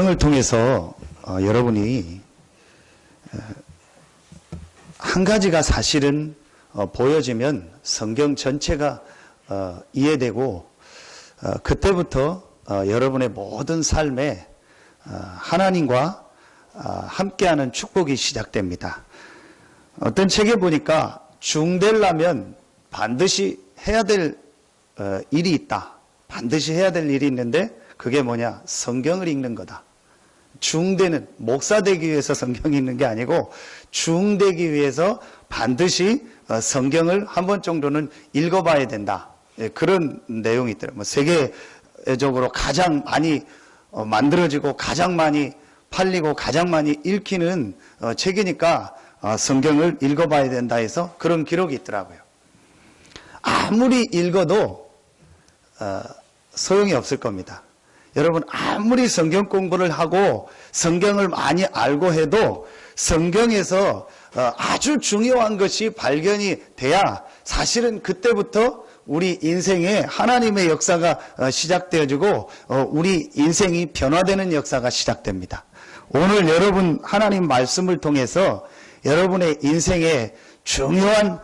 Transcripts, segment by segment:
성경을 통해서 여러분이 한 가지가 사실은 보여지면 성경 전체가 이해되고 그때부터 여러분의 모든 삶에 하나님과 함께하는 축복이 시작됩니다. 어떤 책에 보니까 중되려면 반드시 해야 될 일이 있다. 반드시 해야 될 일이 있는데 그게 뭐냐? 성경을 읽는 거다. 중되는 목사 되기 위해서 성경 읽는 게 아니고 중되기 위해서 반드시 성경을 한 번 정도는 읽어봐야 된다. 그런 내용이 있더라고요. 세계적으로 가장 많이 만들어지고 가장 많이 팔리고 가장 많이 읽히는 책이니까 성경을 읽어봐야 된다 해서 그런 기록이 있더라고요. 아무리 읽어도 소용이 없을 겁니다. 여러분 아무리 성경 공부를 하고 성경을 많이 알고 해도 성경에서 아주 중요한 것이 발견이 돼야 사실은 그때부터 우리 인생에 하나님의 역사가 시작되어지고 우리 인생이 변화되는 역사가 시작됩니다. 오늘 여러분 하나님 말씀을 통해서 여러분의 인생에 중요한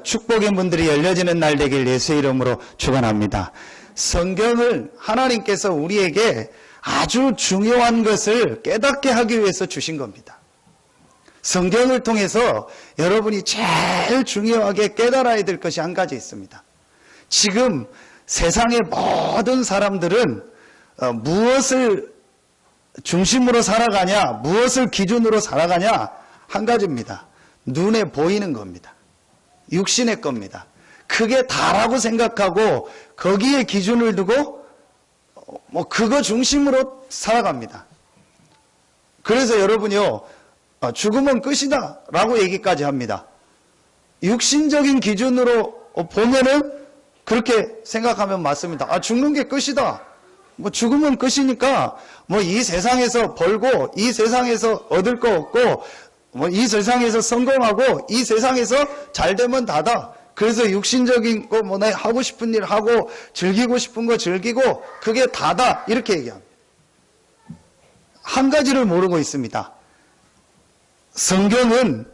축복의 문들이 열려지는 날 되길 예수의 이름으로 축원합니다. 성경을 하나님께서 우리에게 아주 중요한 것을 깨닫게 하기 위해서 주신 겁니다. 성경을 통해서 여러분이 제일 중요하게 깨달아야 될 것이 한 가지 있습니다. 지금 세상의 모든 사람들은 무엇을 중심으로 살아가냐, 무엇을 기준으로 살아가냐 한 가지입니다. 눈에 보이는 겁니다. 육신의 겁니다. 그게 다라고 생각하고 거기에 기준을 두고 그거 중심으로 살아갑니다. 그래서 여러분이요, 죽으면 끝이다 라고 얘기까지 합니다. 육신적인 기준으로 보면은 그렇게 생각하면 맞습니다. 죽는 게 끝이다. 죽으면 끝이니까 이 세상에서 벌고 이 세상에서 얻을 거 없고 이 세상에서 성공하고 이 세상에서 잘 되면 다다. 그래서 육신적인 거 내 하고 싶은 일 하고 즐기고 싶은 거 즐기고 그게 다다 이렇게 얘기합니다. 한 가지를 모르고 있습니다. 성경은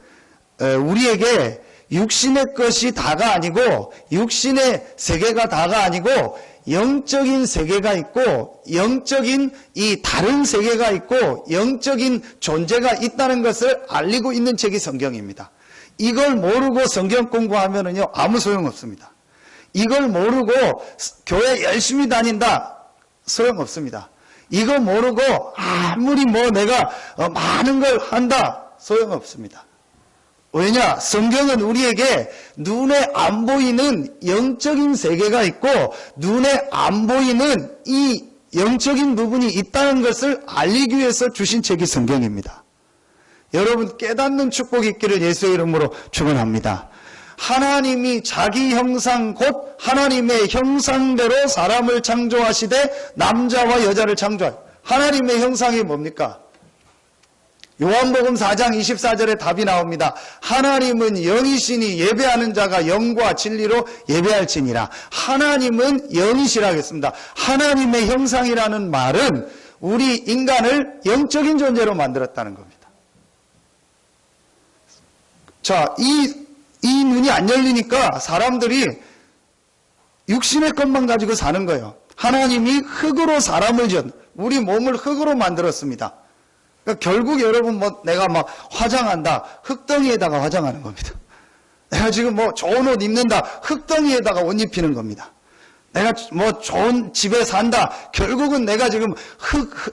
우리에게 육신의 것이 다가 아니고 육신의 세계가 다가 아니고 영적인 세계가 있고 영적인 이 다른 세계가 있고 영적인 존재가 있다는 것을 알리고 있는 책이 성경입니다. 이걸 모르고 성경 공부하면은요 아무 소용 없습니다. 이걸 모르고 교회 열심히 다닌다 소용 없습니다. 이거 모르고 아무리 내가 많은 걸 한다 소용 없습니다. 왜냐? 성경은 우리에게 눈에 안 보이는 영적인 세계가 있고 눈에 안 보이는 이 영적인 부분이 있다는 것을 알리기 위해서 주신 책이 성경입니다. 여러분 깨닫는 축복이 있기를 예수의 이름으로 축원합니다. 하나님이 자기 형상 곧 하나님의 형상대로 사람을 창조하시되 남자와 여자를 창조하여. 하나님의 형상이 뭡니까? 요한복음 4장 24절에 답이 나옵니다. 하나님은 영이시니 예배하는 자가 영과 진리로 예배할지니라. 하나님은 영이시라 하겠습니다. 하나님의 형상이라는 말은 우리 인간을 영적인 존재로 만들었다는 겁니다. 자, 이 눈이 안 열리니까 사람들이 육신의 것만 가지고 사는 거예요. 하나님이 흙으로 사람을 우리 몸을 흙으로 만들었습니다. 그러니까 결국 여러분 내가 화장한다. 흙덩이에다가 화장하는 겁니다. 내가 지금 좋은 옷 입는다. 흙덩이에다가 옷 입히는 겁니다. 내가 좋은 집에 산다. 결국은 내가 지금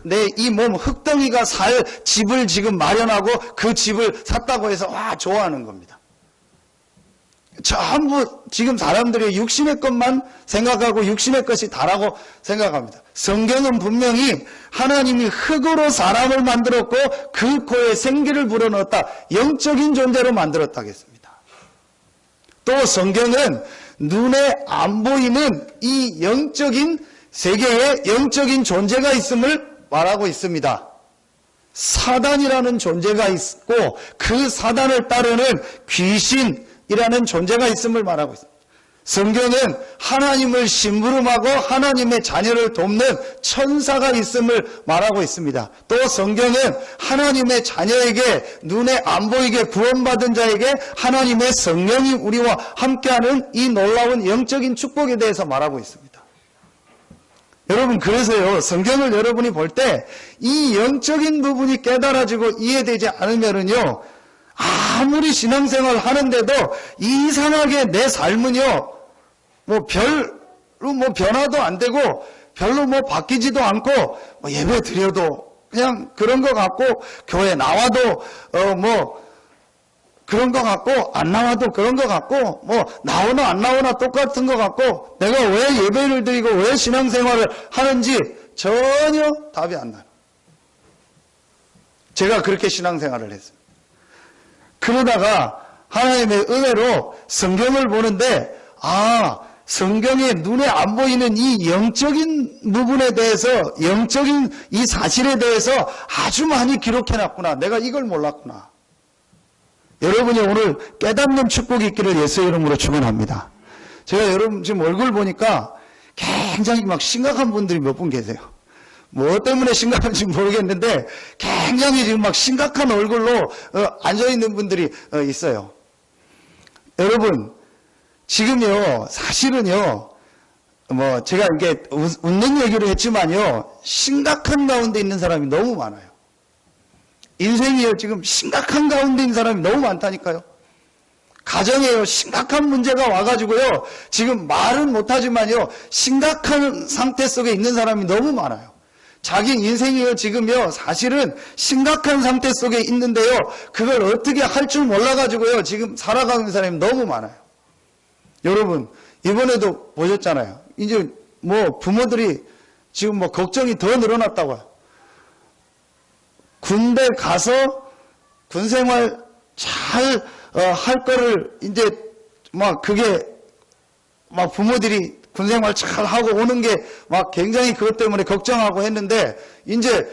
내 이 몸 흙덩이가 살 집을 지금 마련하고 그 집을 샀다고 해서 좋아하는 겁니다. 전부 지금 사람들이 육신의 것만 생각하고 육신의 것이 다라고 생각합니다. 성경은 분명히 하나님이 흙으로 사람을 만들었고 그 코에 생기를 불어넣었다. 영적인 존재로 만들었다 하겠습니다. 또 성경은 눈에 안 보이는 이 영적인 세계에 영적인 존재가 있음을 말하고 있습니다. 사단이라는 존재가 있고 그 사단을 따르는 귀신이라는 존재가 있음을 말하고 있습니다. 성경은 하나님을 심부름하고 하나님의 자녀를 돕는 천사가 있음을 말하고 있습니다. 또 성경은 하나님의 자녀에게 눈에 안 보이게 구원받은 자에게 하나님의 성령이 우리와 함께하는 이 놀라운 영적인 축복에 대해서 말하고 있습니다. 여러분, 그래서요, 성경을 여러분이 볼 때 이 영적인 부분이 깨달아지고 이해되지 않으면은요, 아무리 신앙생활 하는데도 이상하게 내 삶은요, 별로 변화도 안 되고, 별로 바뀌지도 않고, 예배 드려도 그냥 그런 것 같고, 교회 나와도, 그런 것 같고, 안 나와도 그런 것 같고, 나오나 안 나오나 똑같은 것 같고, 내가 왜 예배를 드리고 왜 신앙생활을 하는지 전혀 답이 안 나요. 제가 그렇게 신앙생활을 했습니다. 그러다가 하나님의 은혜로 성경을 보는데, 성경에 눈에 안 보이는 이 영적인 부분에 대해서, 영적인 이 사실에 대해서 아주 많이 기록해놨구나. 내가 이걸 몰랐구나. 여러분이 오늘 깨닫는 축복이 있기를 예수의 이름으로 축원합니다. 제가 여러분 지금 얼굴 보니까 굉장히 심각한 분들이 몇 분 계세요. 뭐 때문에 심각한지 모르겠는데 굉장히 지금 심각한 얼굴로 앉아있는 분들이 있어요. 여러분, 지금요, 사실은요, 제가 이렇게 웃는 얘기를 했지만요, 심각한 가운데 있는 사람이 너무 많아요. 인생이요, 지금 심각한 가운데 있는 사람이 너무 많다니까요. 가정에요, 심각한 문제가 와가지고요, 지금 말은 못하지만요, 심각한 상태 속에 있는 사람이 너무 많아요. 자기 인생이요, 지금요, 사실은 심각한 상태 속에 있는데요, 그걸 어떻게 할 줄 몰라가지고요, 지금 살아가는 사람이 너무 많아요. 여러분, 이번에도 보셨잖아요. 이제 부모들이 지금 걱정이 더 늘어났다고요. 군대 가서 군생활 잘 할 거를 이제 그게 부모들이 군생활 잘 하고 오는 게 굉장히 그것 때문에 걱정하고 했는데, 이제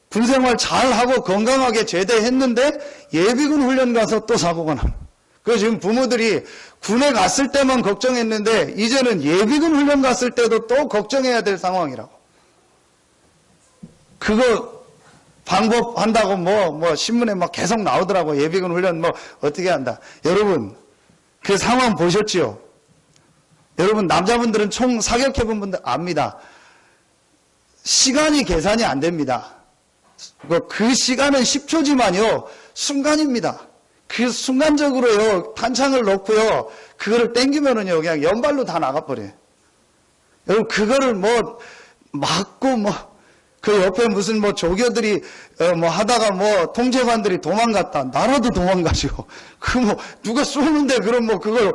군생활 잘 하고 건강하게 제대했는데 예비군 훈련 가서 또 사고가 납니다. 그래서 지금 부모들이 군에 갔을 때만 걱정했는데 이제는 예비군 훈련 갔을 때도 또 걱정해야 될 상황이라고. 그거 방법 한다고 신문에 계속 나오더라고. 예비군 훈련 어떻게 한다. 여러분, 그 상황 보셨지요? 여러분, 남자분들은 총 사격해본 분들 압니다. 시간이 계산이 안 됩니다. 그 시간은 10초지만요, 순간입니다. 그 순간적으로요, 탄창을 놓고요, 그거를 땡기면은요, 그냥 연발로 다 나가버려요. 여러분, 그거를 맞고 그 옆에 무슨 조교들이 하다가 통제관들이 도망갔다. 나라도 도망가죠. 누가 쏘는데 그럼 그걸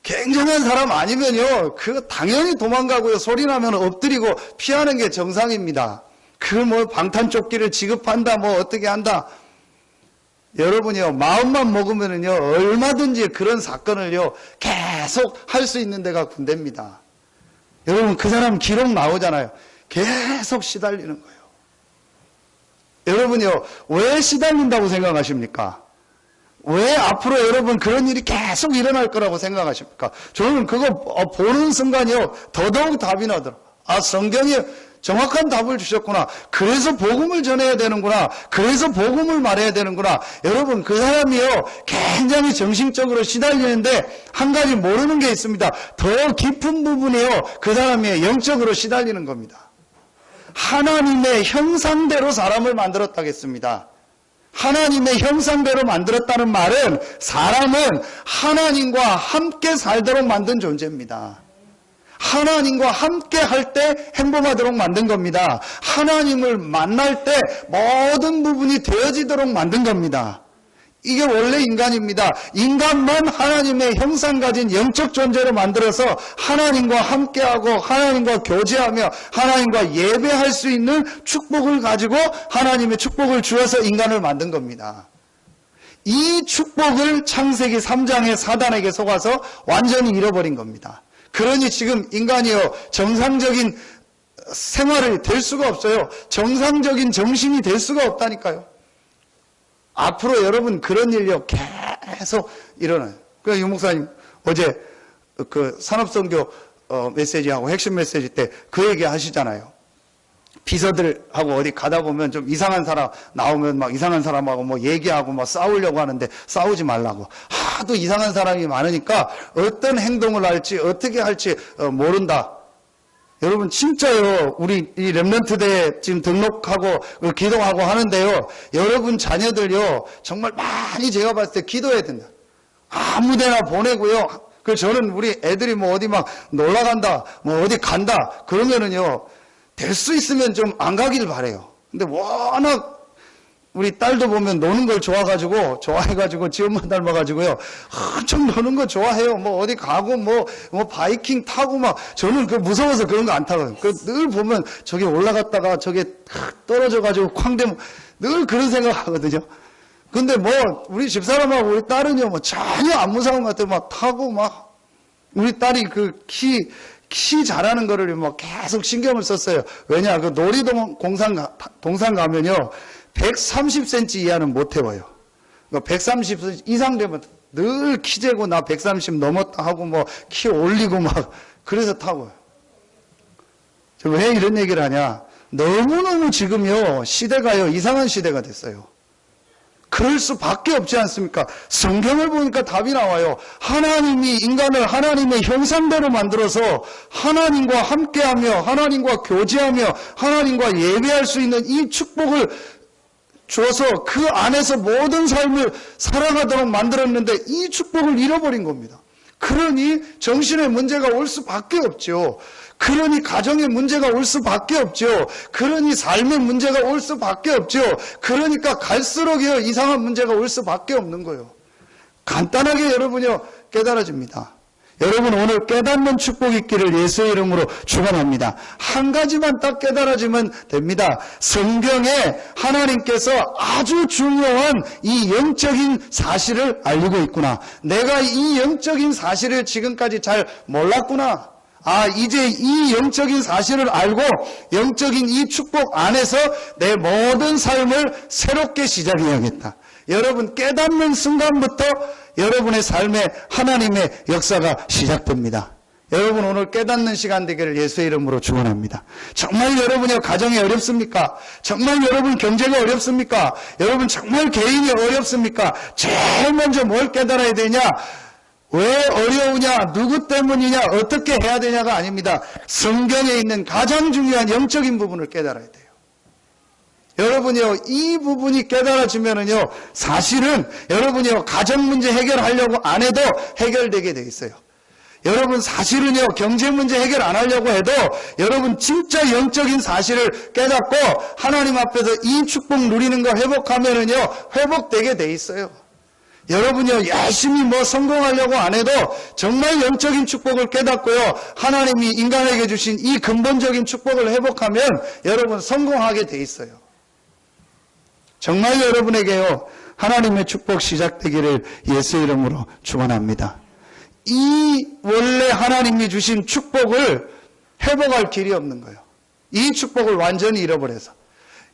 굉장한 사람 아니면요, 그거 당연히 도망가고요, 소리 나면 엎드리고 피하는 게 정상입니다. 방탄조끼를 지급한다, 어떻게 한다. 여러분이요, 마음만 먹으면은요, 얼마든지 그런 사건을요, 계속 할 수 있는 데가 군대입니다. 여러분, 그 사람 기록 나오잖아요. 계속 시달리는 거예요. 여러분이요, 왜 시달린다고 생각하십니까? 왜 앞으로 여러분 그런 일이 계속 일어날 거라고 생각하십니까? 저는 그거 보는 순간이요, 더더욱 답이 나더라고요. 성경이 정확한 답을 주셨구나. 그래서 복음을 전해야 되는구나. 그래서 복음을 말해야 되는구나. 여러분, 그 사람이요, 굉장히 정신적으로 시달리는데 한 가지 모르는 게 있습니다. 더 깊은 부분이요, 그 사람이 영적으로 시달리는 겁니다. 하나님의 형상대로 사람을 만들었다겠습니다. 하나님의 형상대로 만들었다는 말은 사람은 하나님과 함께 살도록 만든 존재입니다. 하나님과 함께 할 때 행복하도록 만든 겁니다. 하나님을 만날 때 모든 부분이 되어지도록 만든 겁니다. 이게 원래 인간입니다. 인간만 하나님의 형상 가진 영적 존재로 만들어서 하나님과 함께하고 하나님과 교제하며 하나님과 예배할 수 있는 축복을 가지고 하나님의 축복을 주어서 인간을 만든 겁니다. 이 축복을 창세기 3장의 사단에게 속아서 완전히 잃어버린 겁니다. 그러니 지금 인간이요, 정상적인 생활이 될 수가 없어요. 정상적인 정신이 될 수가 없다니까요. 앞으로 여러분 그런 일이요, 계속 일어나요. 그래서 유 목사님 어제 그 산업선교 메시지하고 핵심 메시지 때 그 얘기 하시잖아요. 비서들하고 어디 가다 보면 좀 이상한 사람 나오면 막 이상한 사람하고 뭐 얘기하고 막 싸우려고 하는데 싸우지 말라고. 하도 이상한 사람이 많으니까 어떤 행동을 할지 어떻게 할지 모른다. 여러분 진짜요. 우리 이 렘넌트대에 지금 등록하고 기도하고 하는데요. 여러분 자녀들요. 정말 많이 제가 봤을 때 기도해야 된다. 아무데나 보내고요. 그 저는 우리 애들이 뭐 어디 막 놀러 간다, 뭐 어디 간다 그러면은요. 될 수 있으면 좀 안 가길 바래요. 근데 워낙 우리 딸도 보면 노는 걸 좋아해가지고 지 엄마 닮아가지고요. 엄청 노는 거 좋아해요. 뭐 어디 가고 뭐 바이킹 타고 막 저는 그 무서워서 그런 거 안 타거든요. 늘 보면 저기 올라갔다가 저게 떨어져가지고 쾅대면 늘 그런 생각하거든요. 근데 뭐 우리 집사람하고 우리 딸은요 뭐 전혀 안 무서운 것 같아요. 막 타고 막 우리 딸이 그 키 잘하는 거를 뭐 계속 신경을 썼어요. 왜냐 그 놀이동 동산 가면요 130cm 이하는 못 태워요. 130 이상 되면 늘 키 재고 나 130 넘었다 하고 뭐 키 올리고 막 그래서 타고요. 왜 이런 얘기를 하냐? 너무너무 지금요 시대가요 이상한 시대가 됐어요. 그럴 수밖에 없지 않습니까? 성경을 보니까 답이 나와요. 하나님이 인간을 하나님의 형상대로 만들어서 하나님과 함께하며 하나님과 교제하며 하나님과 예배할 수 있는 이 축복을 줘서 그 안에서 모든 삶을 살아가도록 만들었는데 이 축복을 잃어버린 겁니다. 그러니 정신의 문제가 올 수밖에 없죠. 그러니 가정의 문제가 올 수밖에 없죠. 그러니 삶의 문제가 올 수밖에 없죠. 그러니까 갈수록요 이상한 문제가 올 수밖에 없는 거예요. 간단하게 여러분요 깨달아집니다. 여러분 오늘 깨닫는 축복이 있기를 예수의 이름으로 축원합니다. 한 가지만 딱 깨달아지면 됩니다. 성경에 하나님께서 아주 중요한 이 영적인 사실을 알리고 있구나. 내가 이 영적인 사실을 지금까지 잘 몰랐구나. 이제 이 영적인 사실을 알고 영적인 이 축복 안에서 내 모든 삶을 새롭게 시작해야겠다. 여러분 깨닫는 순간부터 여러분의 삶에 하나님의 역사가 시작됩니다. 여러분 오늘 깨닫는 시간 되기를 예수의 이름으로 축원합니다. 정말 여러분의 가정이 어렵습니까? 정말 여러분 경제가 어렵습니까? 여러분 정말 개인이 어렵습니까? 제일 먼저 뭘 깨달아야 되냐? 왜 어려우냐, 누구 때문이냐, 어떻게 해야 되냐가 아닙니다. 성경에 있는 가장 중요한 영적인 부분을 깨달아야 돼요. 여러분이요, 이 부분이 깨달아지면은요, 사실은 여러분이요, 가정 문제 해결하려고 안 해도 해결되게 돼 있어요. 여러분 사실은요, 경제 문제 해결 안 하려고 해도 여러분 진짜 영적인 사실을 깨닫고 하나님 앞에서 이 축복 누리는 거 회복하면은요, 회복되게 돼 있어요. 여러분이요 열심히 뭐 성공하려고 안 해도 정말 영적인 축복을 깨닫고요 하나님이 인간에게 주신 이 근본적인 축복을 회복하면 여러분 성공하게 돼 있어요. 정말 여러분에게요 하나님의 축복 시작되기를 예수의 이름으로 축원합니다. 이 원래 하나님이 주신 축복을 회복할 길이 없는 거예요. 이 축복을 완전히 잃어버려서.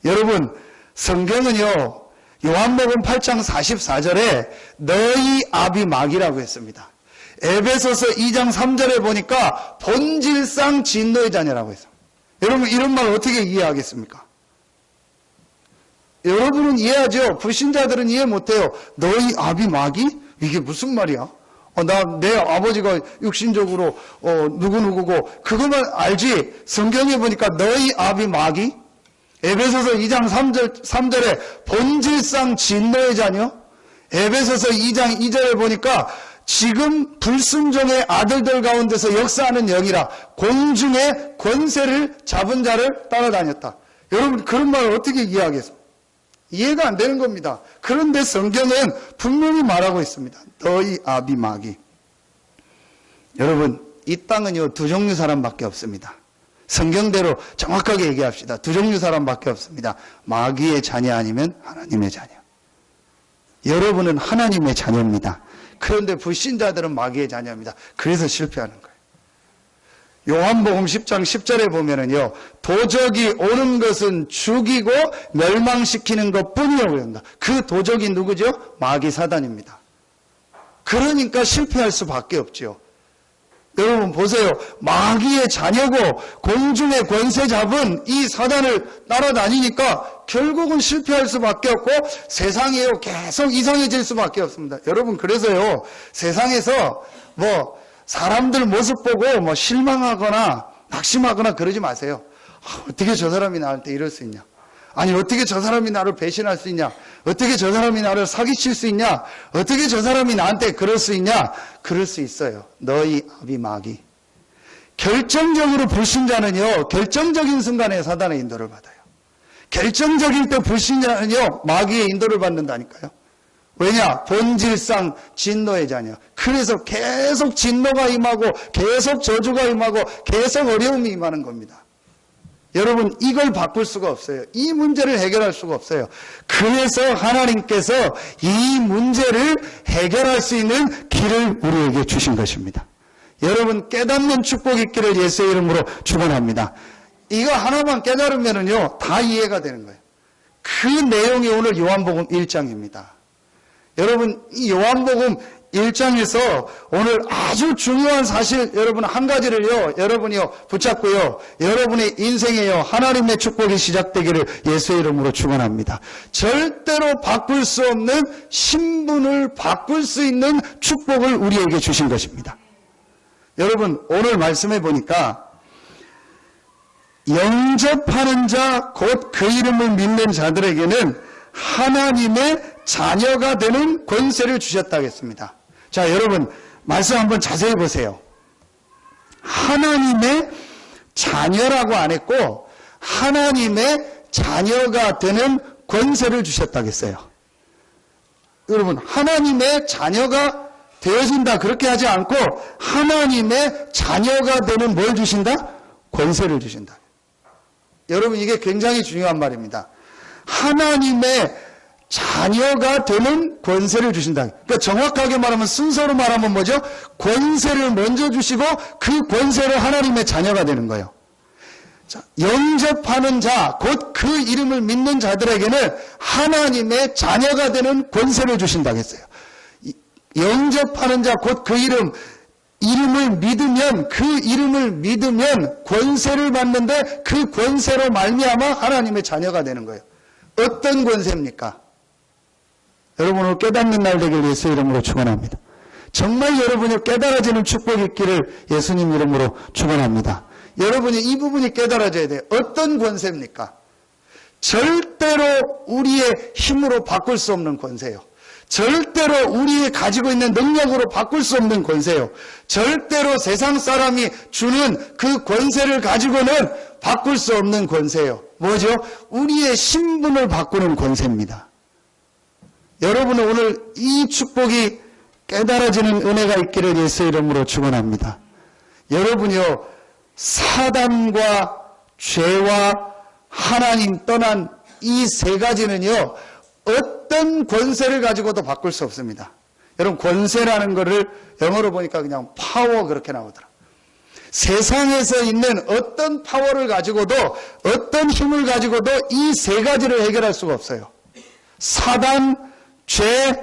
여러분 성경은요 요한복음 8장 44절에 너희 아비 마귀라고 했습니다. 에베소서 2장 3절에 보니까 본질상 진노의 자녀라고 했습니다. 여러분 이런 말 어떻게 이해하겠습니까? 여러분은 이해하죠. 불신자들은 이해 못해요. 너희 아비 마귀? 이게 무슨 말이야? 내 아버지가 육신적으로 누구누구고 그것만 알지. 성경에 보니까 너희 아비 마귀? 에베소서 2장 3절에 본질상 진노의 자녀. 에베소서 2장 2절에 보니까 지금 불순종의 아들들 가운데서 역사하는 영이라 공중의 권세를 잡은 자를 따라다녔다. 여러분 그런 말을 어떻게 이해하겠습니까? 이해가 안 되는 겁니다. 그런데 성경은 분명히 말하고 있습니다. 너희 아비 마귀. 여러분 이 땅은요 두 종류 사람밖에 없습니다. 성경대로 정확하게 얘기합시다. 두 종류 사람밖에 없습니다. 마귀의 자녀 아니면 하나님의 자녀. 여러분은 하나님의 자녀입니다. 그런데 불신자들은 마귀의 자녀입니다. 그래서 실패하는 거예요. 요한복음 10장 10절에 보면은요, 도적이 오는 것은 죽이고 멸망시키는 것 뿐이라고 합니다. 그 도적이 누구죠? 마귀 사단입니다. 그러니까 실패할 수밖에 없죠. 여러분 보세요. 마귀의 자녀고 공중의 권세 잡은 이 사단을 따라다니니까 결국은 실패할 수밖에 없고 세상이요 계속 이상해질 수밖에 없습니다. 여러분 그래서요 세상에서 뭐 사람들 모습 보고 뭐 실망하거나 낙심하거나 그러지 마세요. 어떻게 저 사람이 나한테 이럴 수 있냐? 아니 어떻게 저 사람이 나를 배신할 수 있냐? 어떻게 저 사람이 나를 사기칠 수 있냐? 어떻게 저 사람이 나한테 그럴 수 있냐? 그럴 수 있어요. 너희 아비 마귀. 결정적으로 불신자는요 결정적인 순간에 사단의 인도를 받아요. 결정적일 때 불신자는요 마귀의 인도를 받는다니까요. 왜냐? 본질상 진노의 자녀. 그래서 계속 진노가 임하고 계속 저주가 임하고 계속 어려움이 임하는 겁니다. 여러분 이걸 바꿀 수가 없어요. 이 문제를 해결할 수가 없어요. 그래서 하나님께서 이 문제를 해결할 수 있는 길을 우리에게 주신 것입니다. 여러분 깨닫는 축복이 있기를 예수의 이름으로 축원합니다. 이거 하나만 깨달으면은요 다 이해가 되는 거예요. 그 내용이 오늘 요한복음 1장입니다. 여러분 이 요한복음 1장에서 오늘 아주 중요한 사실 여러분 한 가지를요 여러분이요 붙잡고요 여러분의 인생에요 하나님의 축복이 시작되기를 예수의 이름으로 축원합니다. 절대로 바꿀 수 없는 신분을 바꿀 수 있는 축복을 우리에게 주신 것입니다. 여러분 오늘 말씀해 보니까 영접하는 자 곧 그 이름을 믿는 자들에게는 하나님의 자녀가 되는 권세를 주셨다고 했습니다. 자, 여러분 말씀 한번 자세히 보세요. 하나님의 자녀라고 안 했고 하나님의 자녀가 되는 권세를 주셨다고 했어요. 여러분 하나님의 자녀가 되어진다 그렇게 하지 않고 하나님의 자녀가 되는 뭘 주신다? 권세를 주신다. 여러분 이게 굉장히 중요한 말입니다. 하나님의 자녀가 되는 권세를 주신다. 그러니까 정확하게 말하면 순서로 말하면 뭐죠? 권세를 먼저 주시고 그 권세로 하나님의 자녀가 되는 거예요. 자, 영접하는 자, 곧 그 이름을 믿는 자들에게는 하나님의 자녀가 되는 권세를 주신다고 했어요. 영접하는 자, 곧 그 이름을 믿으면 그 이름을 믿으면 권세를 받는데 그 권세로 말미암아 하나님의 자녀가 되는 거예요. 어떤 권세입니까? 여러분 오늘 깨닫는 날 되길 예수 이름으로 축원합니다. 정말 여러분이 깨달아지는 축복이 있기를 예수님 이름으로 축원합니다. 여러분이 이 부분이 깨달아져야 돼요. 어떤 권세입니까? 절대로 우리의 힘으로 바꿀 수 없는 권세요. 절대로 우리 가지고 있는 능력으로 바꿀 수 없는 권세요. 절대로 세상 사람이 주는 그 권세를 가지고는 바꿀 수 없는 권세요. 뭐죠? 우리의 신분을 바꾸는 권세입니다. 여러분은 오늘 이 축복이 깨달아지는 은혜가 있기를 예수 이름으로 축원합니다. 여러분이요 사단과 죄와 하나님 떠난 이 세 가지는요 어떤 권세를 가지고도 바꿀 수 없습니다. 여러분 권세라는 거를 영어로 보니까 그냥 파워 그렇게 나오더라. 세상에서 있는 어떤 파워를 가지고도 어떤 힘을 가지고도 이 세 가지를 해결할 수가 없어요. 사단, 죄,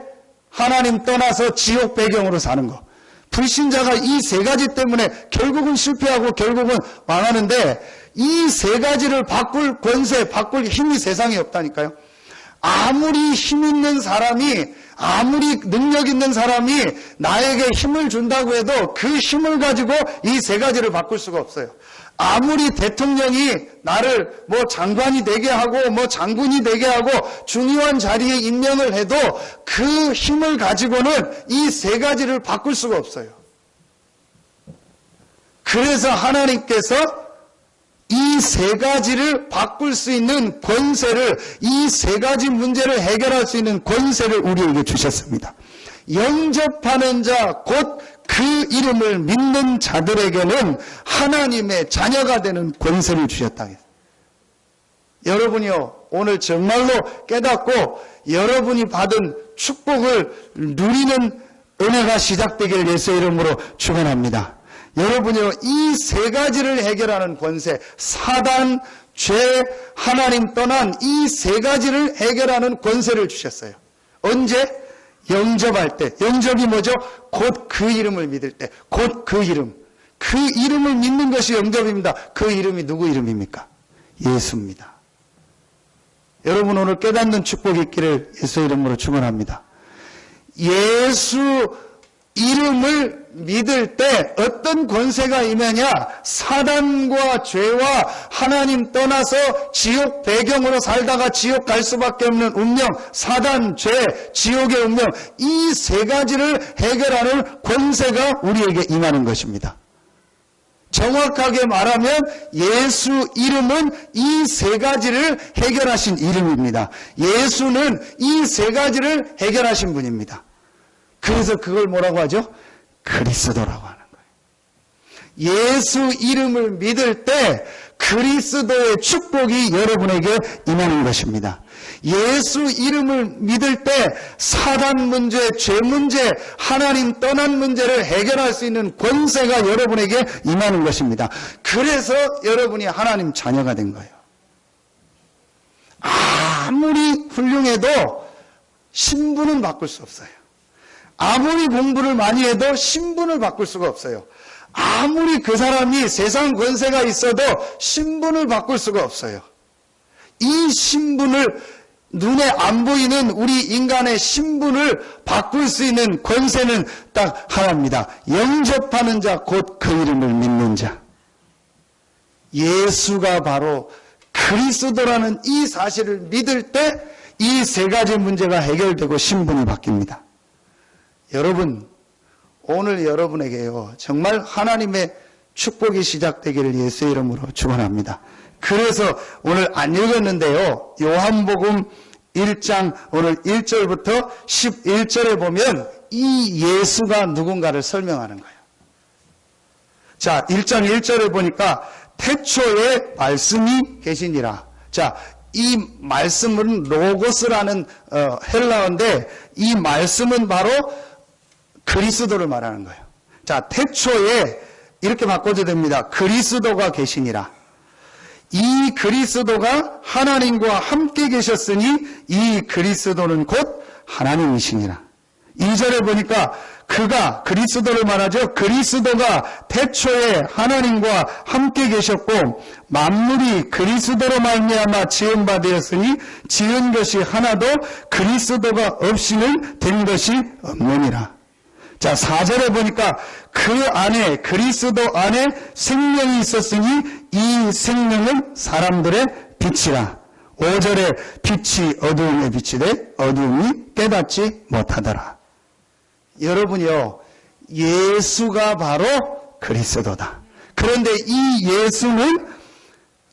하나님 떠나서 지옥 배경으로 사는 거. 불신자가 이 세 가지 때문에 결국은 실패하고 결국은 망하는데 이 세 가지를 바꿀 권세, 바꿀 힘이 세상에 없다니까요. 아무리 힘 있는 사람이 아무리 능력 있는 사람이 나에게 힘을 준다고 해도 그 힘을 가지고 이 세 가지를 바꿀 수가 없어요. 아무리 대통령이 나를 뭐 장관이 되게 하고 뭐 장군이 되게 하고 중요한 자리에 임명을 해도 그 힘을 가지고는 이 세 가지를 바꿀 수가 없어요. 그래서 하나님께서 이 세 가지를 바꿀 수 있는 권세를, 이 세 가지 문제를 해결할 수 있는 권세를 우리에게 주셨습니다. 영접하는 자, 곧 그 이름을 믿는 자들에게는 하나님의 자녀가 되는 권세를 주셨다. 여러분이요, 오늘 정말로 깨닫고 여러분이 받은 축복을 누리는 은혜가 시작되길 예수의 이름으로 축원합니다. 여러분이요, 이 세 가지를 해결하는 권세, 사단, 죄, 하나님 떠난 이 세 가지를 해결하는 권세를 주셨어요. 언제? 영접할 때. 영접이 뭐죠? 곧 그 이름을 믿을 때. 곧 그 이름. 그 이름을 믿는 것이 영접입니다. 그 이름이 누구 이름입니까? 예수입니다. 여러분 오늘 깨닫는 축복이 있기를 예수 이름으로 축원합니다. 예수 이름을 믿을 때 어떤 권세가 임하냐? 사단과 죄와 하나님 떠나서 지옥 배경으로 살다가 지옥 갈 수밖에 없는 운명, 사단, 죄, 지옥의 운명, 이 세 가지를 해결하는 권세가 우리에게 임하는 것입니다. 정확하게 말하면 예수 이름은 이 세 가지를 해결하신 이름입니다. 예수는 이 세 가지를 해결하신 분입니다. 그래서 그걸 뭐라고 하죠? 그리스도라고 하는 거예요. 예수 이름을 믿을 때 그리스도의 축복이 여러분에게 임하는 것입니다. 예수 이름을 믿을 때 사단 문제, 죄 문제, 하나님 떠난 문제를 해결할 수 있는 권세가 여러분에게 임하는 것입니다. 그래서 여러분이 하나님 자녀가 된 거예요. 아무리 훌륭해도 신분은 바꿀 수 없어요. 아무리 공부를 많이 해도 신분을 바꿀 수가 없어요. 아무리 그 사람이 세상 권세가 있어도 신분을 바꿀 수가 없어요. 이 신분을 눈에 안 보이는 우리 인간의 신분을 바꿀 수 있는 권세는 딱 하나입니다. 영접하는 자, 곧 그 이름을 믿는 자. 예수가 바로 그리스도라는 이 사실을 믿을 때 이 세 가지 문제가 해결되고 신분이 바뀝니다. 여러분, 오늘 여러분에게요, 정말 하나님의 축복이 시작되기를 예수의 이름으로 축원합니다. 그래서 오늘 안 읽었는데요, 요한복음 1장 오늘 1절부터 11절에 보면 이 예수가 누군가를 설명하는 거예요. 자, 1장 1절에 보니까 태초에 말씀이 계시니라. 자, 이 말씀은 로고스라는 헬라어인데 이 말씀은 바로 그리스도를 말하는 거예요. 자, 태초에 이렇게 바꿔도 됩니다. 그리스도가 계시니라. 이 그리스도가 하나님과 함께 계셨으니 이 그리스도는 곧 하나님이시니라. 2절에 보니까 그가 그리스도를 말하죠. 그리스도가 태초에 하나님과 함께 계셨고 만물이 그리스도로 말미암아 지은 바 되었으니 지은 것이 하나도 그리스도가 없이는 된 것이 없느니라. 자, 4절에 보니까 그 안에 그리스도 안에 생명이 있었으니 이 생명은 사람들의 빛이라. 5절에 빛이 어두움에 비치되 어두움이 깨닫지 못하더라. 여러분이요, 예수가 바로 그리스도다. 그런데 이 예수는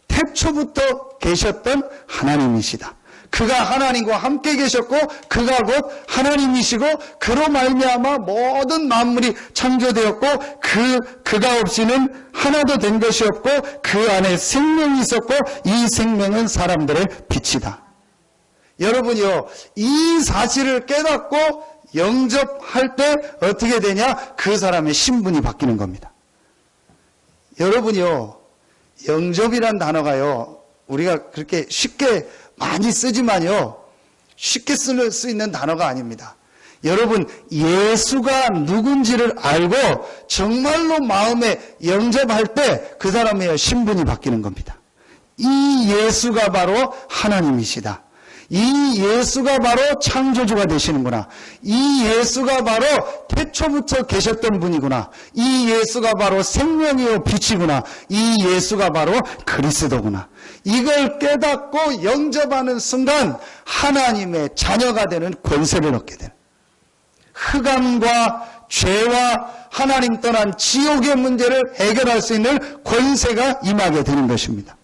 태초부터 계셨던 하나님이시다. 그가 하나님과 함께 계셨고 그가 곧 하나님이시고 그로 말미암아 모든 만물이 창조되었고 그가 없이는 하나도 된 것이 없고 그 안에 생명이 있었고 이 생명은 사람들의 빛이다. 여러분이요, 이 사실을 깨닫고 영접할 때 어떻게 되냐? 그 사람의 신분이 바뀌는 겁니다. 여러분이요, 영접이란 단어가요, 우리가 그렇게 쉽게 많이 쓰지만요, 쉽게 쓸 수 있는 단어가 아닙니다. 여러분, 예수가 누군지를 알고 정말로 마음에 영접할 때 그 사람의 신분이 바뀌는 겁니다. 이 예수가 바로 하나님이시다. 이 예수가 바로 창조주가 되시는구나. 이 예수가 바로 태초부터 계셨던 분이구나. 이 예수가 바로 생명이요 빛이구나. 이 예수가 바로 그리스도구나. 이걸 깨닫고 영접하는 순간 하나님의 자녀가 되는 권세를 얻게 되는, 흑암과 죄와 하나님 떠난 지옥의 문제를 해결할 수 있는 권세가 임하게 되는 것입니다.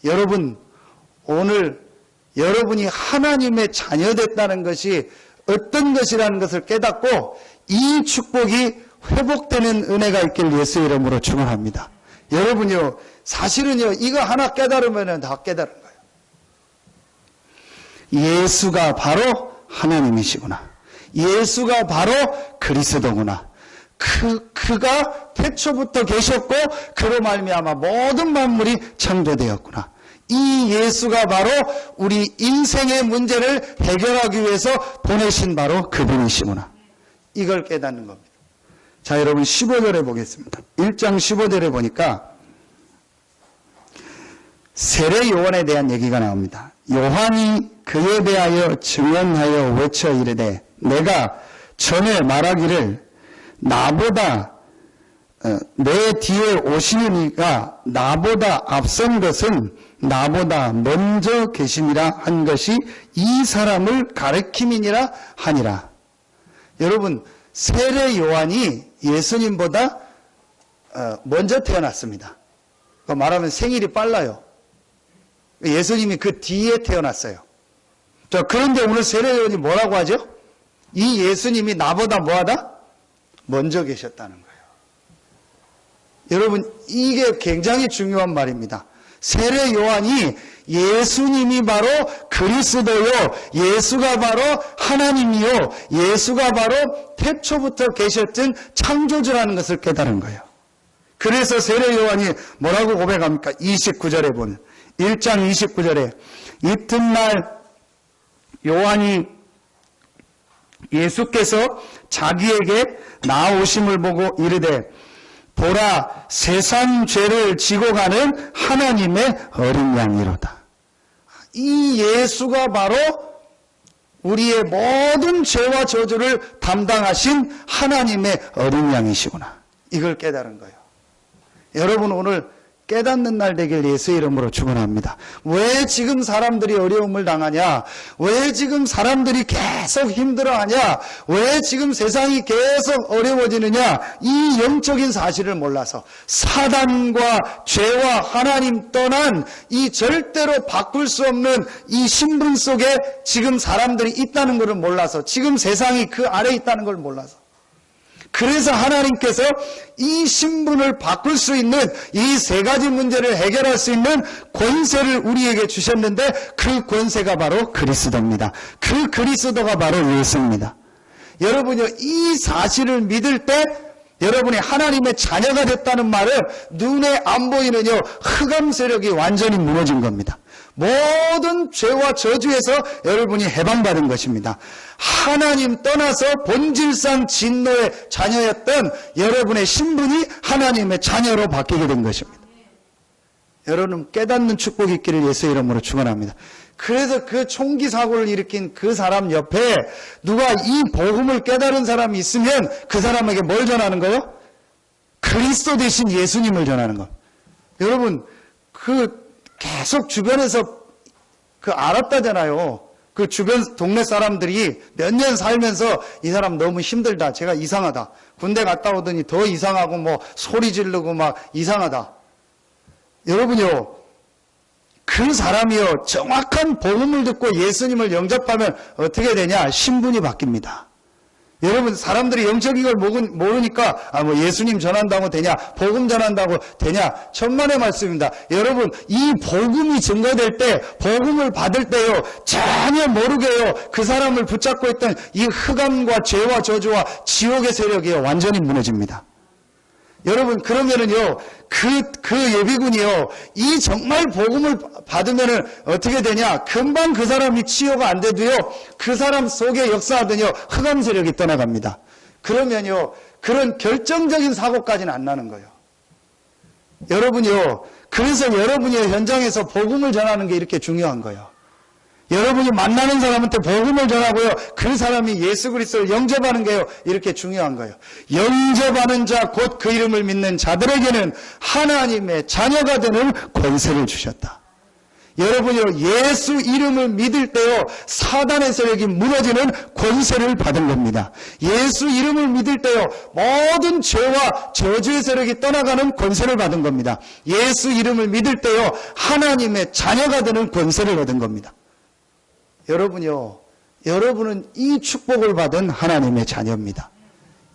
여러분, 오늘 여러분이 하나님의 자녀됐다는 것이 어떤 것이라는 것을 깨닫고 이 축복이 회복되는 은혜가 있길 예수의 이름으로 축원합니다. 여러분요, 사실은요, 이거 하나 깨달으면 다 깨달은 거예요. 예수가 바로 하나님이시구나. 예수가 바로 그리스도구나. 그가 태초부터 계셨고 그로 말미암아 모든 만물이 창조되었구나. 이 예수가 바로 우리 인생의 문제를 해결하기 위해서 보내신 바로 그분이시구나. 이걸 깨닫는 겁니다. 자, 여러분 15절에 보겠습니다. 1장 15절에 보니까 세례 요한에 대한 얘기가 나옵니다. 요한이 그에 대하여 증언하여 외쳐 이르되 내가 전에 말하기를 나보다 내 뒤에 오시는 이가 나보다 앞선 것은 나보다 먼저 계심이라 한 것이 이 사람을 가리킴이니라 하니라. 여러분, 세례 요한이 예수님보다 먼저 태어났습니다. 말하면 생일이 빨라요. 예수님이 그 뒤에 태어났어요. 자, 그런데 오늘 세례 요한이 뭐라고 하죠? 이 예수님이 나보다 뭐하다? 먼저 계셨다는 거예요. 여러분, 이게 굉장히 중요한 말입니다. 세례 요한이 예수님이 바로 그리스도요, 예수가 바로 하나님이요, 예수가 바로 태초부터 계셨던 창조주라는 것을 깨달은 거예요. 그래서 세례 요한이 뭐라고 고백합니까? 29절에 보면 1장 29절에 이튿날 요한이 예수께서 자기에게 나오심을 보고 이르되 보라 세상 죄를 지고 가는 하나님의 어린 양이로다. 이 예수가 바로 우리의 모든 죄와 저주를 담당하신 하나님의 어린 양이시구나. 이걸 깨달은 거예요. 여러분, 오늘 깨닫는 날 되길 예수의 이름으로 축원합니다. 왜 지금 사람들이 어려움을 당하냐? 왜 지금 사람들이 계속 힘들어하냐? 왜 지금 세상이 계속 어려워지느냐? 이 영적인 사실을 몰라서 사단과 죄와 하나님 떠난 이 절대로 바꿀 수 없는 이 신분 속에 지금 사람들이 있다는 것을 몰라서, 지금 세상이 그 아래에 있다는 걸 몰라서, 그래서 하나님께서 이 신분을 바꿀 수 있는 이 세 가지 문제를 해결할 수 있는 권세를 우리에게 주셨는데 그 권세가 바로 그리스도입니다. 그 그리스도가 바로 예수입니다. 여러분요, 이 사실을 믿을 때 여러분이 하나님의 자녀가 됐다는 말은 눈에 안 보이는요, 흑암 세력이 완전히 무너진 겁니다. 모든 죄와 저주에서 여러분이 해방받은 것입니다. 하나님 떠나서 본질상 진노의 자녀였던 여러분의 신분이 하나님의 자녀로 바뀌게 된 것입니다. 여러분, 깨닫는 축복이 있기를 예수의 이름으로 축원합니다. 그래서 그 총기 사고를 일으킨 그 사람 옆에 누가 이 복음을 깨달은 사람이 있으면 그 사람에게 뭘 전하는 거예요? 그리스도 대신 예수님을 전하는 거. 여러분, 계속 주변에서 알았다잖아요. 그 주변 동네 사람들이 몇 년 살면서 이 사람 너무 힘들다. 제가 이상하다. 군대 갔다 오더니 더 이상하고 뭐 소리 지르고 막 이상하다. 여러분요, 그 사람이요, 정확한 복음을 듣고 예수님을 영접하면 어떻게 되냐? 신분이 바뀝니다. 여러분, 사람들이 영적인 걸 모르니까 뭐 예수님 전한다고 되냐, 복음 전한다고 되냐, 천만의 말씀입니다. 여러분, 이 복음이 증거될 때, 복음을 받을 때요, 전혀 모르게요, 그 사람을 붙잡고 있던 이 흑암과 죄와 저주와 지옥의 세력이요, 완전히 무너집니다. 여러분, 그러면은요, 그 예비군이요, 이 정말 복음을 받으면은 어떻게 되냐? 금방 그 사람이 치유가 안 돼도요, 그 사람 속에 역사하더니요, 흑암 세력이 떠나갑니다. 그러면요, 그런 결정적인 사고까지는 안 나는 거예요. 여러분이요, 그래서 여러분이 현장에서 복음을 전하는 게 이렇게 중요한 거예요. 여러분이 만나는 사람한테 복음을 전하고요, 그 사람이 예수 그리스도를 영접하는 게요, 이렇게 중요한 거예요. 영접하는 자, 곧 그 이름을 믿는 자들에게는 하나님의 자녀가 되는 권세를 주셨다. 여러분이요, 예수 이름을 믿을 때요, 사단의 세력이 무너지는 권세를 받은 겁니다. 예수 이름을 믿을 때요, 모든 죄와 저주의 세력이 떠나가는 권세를 받은 겁니다. 예수 이름을 믿을 때요, 하나님의 자녀가 되는 권세를 얻은 겁니다. 여러분요, 여러분은 이 축복을 받은 하나님의 자녀입니다.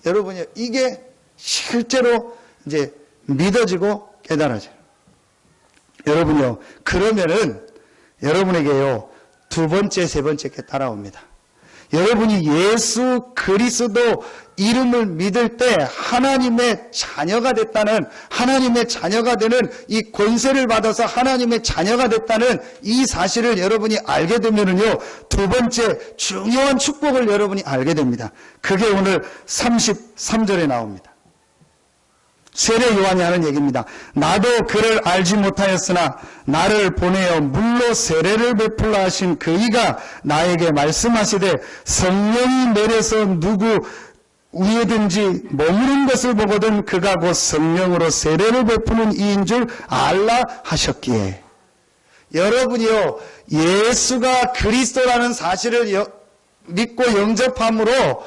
여러분요, 이게 실제로 이제 믿어지고 깨달아져요. 여러분요, 그러면은 여러분에게요, 두 번째, 세 번째 게 따라옵니다. 여러분이 예수 그리스도 이름을 믿을 때 하나님의 자녀가 됐다는, 하나님의 자녀가 되는 이 권세를 받아서 하나님의 자녀가 됐다는 이 사실을 여러분이 알게 되면은요, 두 번째 중요한 축복을 여러분이 알게 됩니다. 그게 오늘 33절에 나옵니다. 세례 요한이 하는 얘기입니다. 나도 그를 알지 못하였으나 나를 보내어 물로 세례를 베풀라 하신 그이가 나에게 말씀하시되 성령이 내려서 누구 위에든지 머무른 것을 보거든 그가 곧 성령으로 세례를 베푸는 이인 줄 알라 하셨기에. 여러분이요, 예수가 그리스도라는 사실을 믿고 영접함으로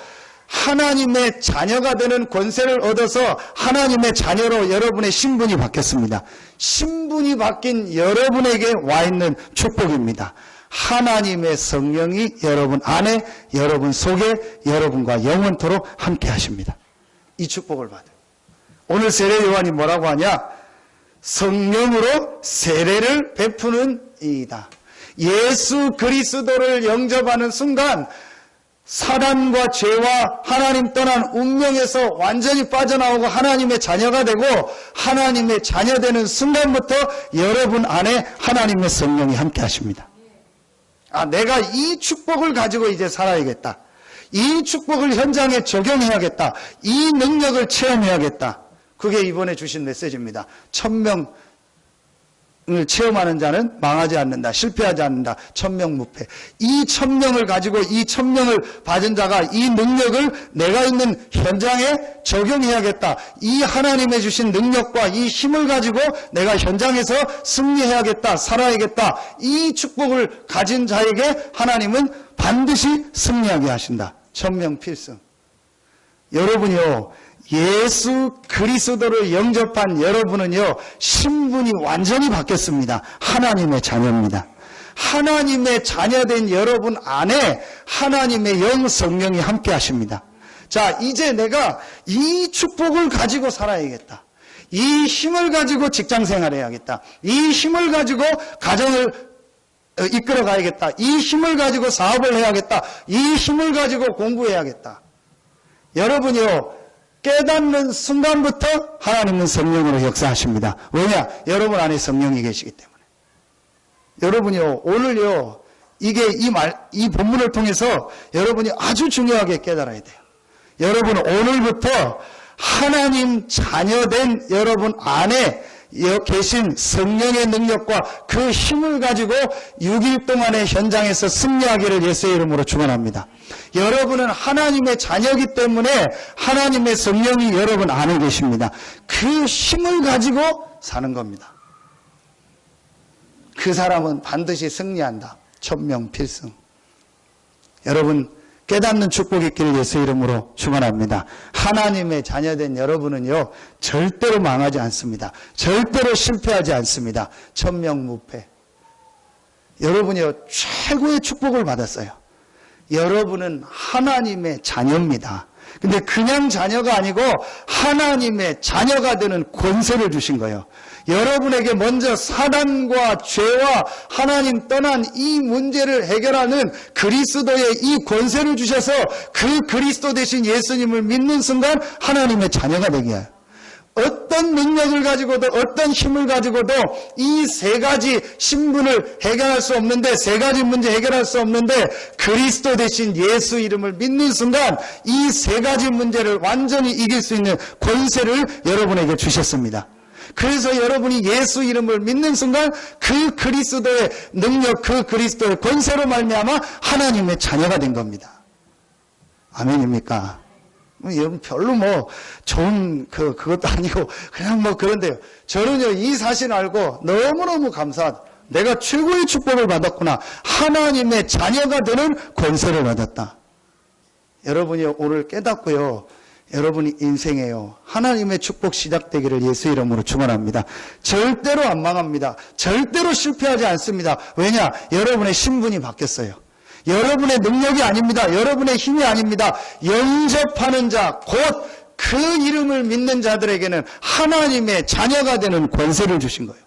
하나님의 자녀가 되는 권세를 얻어서 하나님의 자녀로 여러분의 신분이 바뀌었습니다. 신분이 바뀐 여러분에게 와 있는 축복입니다. 하나님의 성령이 여러분 안에, 여러분 속에, 여러분과 영원토록 함께 하십니다. 이 축복을 받아요. 오늘 세례 요한이 뭐라고 하냐? 성령으로 세례를 베푸는 이이다. 예수 그리스도를 영접하는 순간 사단과 죄와 하나님 떠난 운명에서 완전히 빠져나오고 하나님의 자녀가 되고, 하나님의 자녀 되는 순간부터 여러분 안에 하나님의 성령이 함께 하십니다. 내가 이 축복을 가지고 이제 살아야겠다. 이 축복을 현장에 적용해야겠다. 이 능력을 체험해야겠다. 그게 이번에 주신 메시지입니다. 1000명을 체험하는 자는 망하지 않는다. 실패하지 않는다. 천명무패. 이 1000명을 가지고 이 1000명을 받은 자가 이 능력을 내가 있는 현장에 적용해야겠다. 이 하나님의 주신 능력과 이 힘을 가지고 내가 현장에서 승리해야겠다. 살아야겠다. 이 축복을 가진 자에게 하나님은 반드시 승리하게 하신다. 천명필승. 여러분이요, 예수 그리스도를 영접한 여러분은요, 신분이 완전히 바뀌었습니다. 하나님의 자녀입니다. 하나님의 자녀된 여러분 안에 하나님의 영 성령이 함께 하십니다. 자, 이제 내가 이 축복을 가지고 살아야겠다. 이 힘을 가지고 직장 생활해야겠다. 이 힘을 가지고 가정을 이끌어 가야겠다. 이 힘을 가지고 사업을 해야겠다. 이 힘을 가지고 공부해야겠다. 여러분이요, 깨닫는 순간부터 하나님은 성령으로 역사하십니다. 왜냐? 여러분 안에 성령이 계시기 때문에. 여러분이요, 오늘요, 이 본문을 통해서 여러분이 아주 중요하게 깨달아야 돼요. 여러분 오늘부터 하나님 자녀된 여러분 안에 계신 성령의 능력과 그 힘을 가지고 6일 동안의 현장에서 승리하기를 예수의 이름으로 축원합니다. 여러분은 하나님의 자녀이기 때문에 하나님의 성령이 여러분 안에 계십니다. 그 힘을 가지고 사는 겁니다. 그 사람은 반드시 승리한다. 천명필승. 여러분 깨닫는 축복이 있기를 예수 이름으로 축원합니다. 하나님의 자녀된 여러분은요, 절대로 망하지 않습니다. 절대로 실패하지 않습니다. 천명무패. 여러분이요, 최고의 축복을 받았어요. 여러분은 하나님의 자녀입니다. 근데 그냥 자녀가 아니고 하나님의 자녀가 되는 권세를 주신 거예요. 여러분에게 먼저 사단과 죄와 하나님 떠난 이 문제를 해결하는 그리스도의 이 권세를 주셔서 그 그리스도 대신 예수님을 믿는 순간 하나님의 자녀가 되게 해요. 어떤 능력을 가지고도 어떤 힘을 가지고도 이 세 가지 신분을 해결할 수 없는데, 세 가지 문제 해결할 수 없는데 그리스도 대신 예수 이름을 믿는 순간 이 세 가지 문제를 완전히 이길 수 있는 권세를 여러분에게 주셨습니다. 그래서 여러분이 예수 이름을 믿는 순간 그 그리스도의 능력, 그 그리스도의 권세로 말미암아 하나님의 자녀가 된 겁니다. 아멘입니까? 여러분 별로 좋은 그것도 아니고 그냥 그런데요. 저는요, 이 사실 알고 너무너무 감사하다. 내가 최고의 축복을 받았구나. 하나님의 자녀가 되는 권세를 받았다. 여러분이 오늘 깨닫고요, 여러분이 인생에요, 하나님의 축복 시작되기를 예수 이름으로 축원합니다. 절대로 안 망합니다. 절대로 실패하지 않습니다. 왜냐? 여러분의 신분이 바뀌었어요. 여러분의 능력이 아닙니다. 여러분의 힘이 아닙니다. 영접하는 자, 곧 그 이름을 믿는 자들에게는 하나님의 자녀가 되는 권세를 주신 거예요.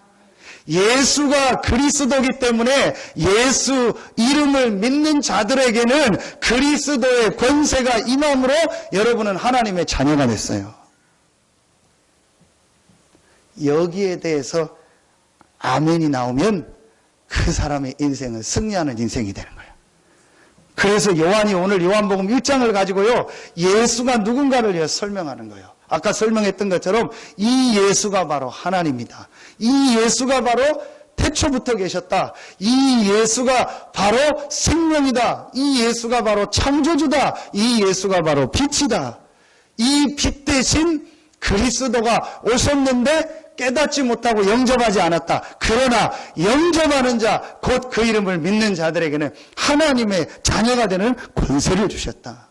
예수가 그리스도이기 때문에 예수 이름을 믿는 자들에게는 그리스도의 권세가 임함으로 여러분은 하나님의 자녀가 됐어요. 여기에 대해서 아멘이 나오면 그 사람의 인생은 승리하는 인생이 되는 거예요. 그래서 요한이 오늘 요한복음 1장을 가지고요, 예수가 누군가를 설명하는 거예요. 아까 설명했던 것처럼 이 예수가 바로 하나님이다. 이 예수가 바로 태초부터 계셨다. 이 예수가 바로 생명이다. 이 예수가 바로 창조주다. 이 예수가 바로 빛이다. 이 빛 대신 그리스도가 오셨는데 깨닫지 못하고 영접하지 않았다. 그러나 영접하는 자, 곧 그 이름을 믿는 자들에게는 하나님의 자녀가 되는 권세를 주셨다.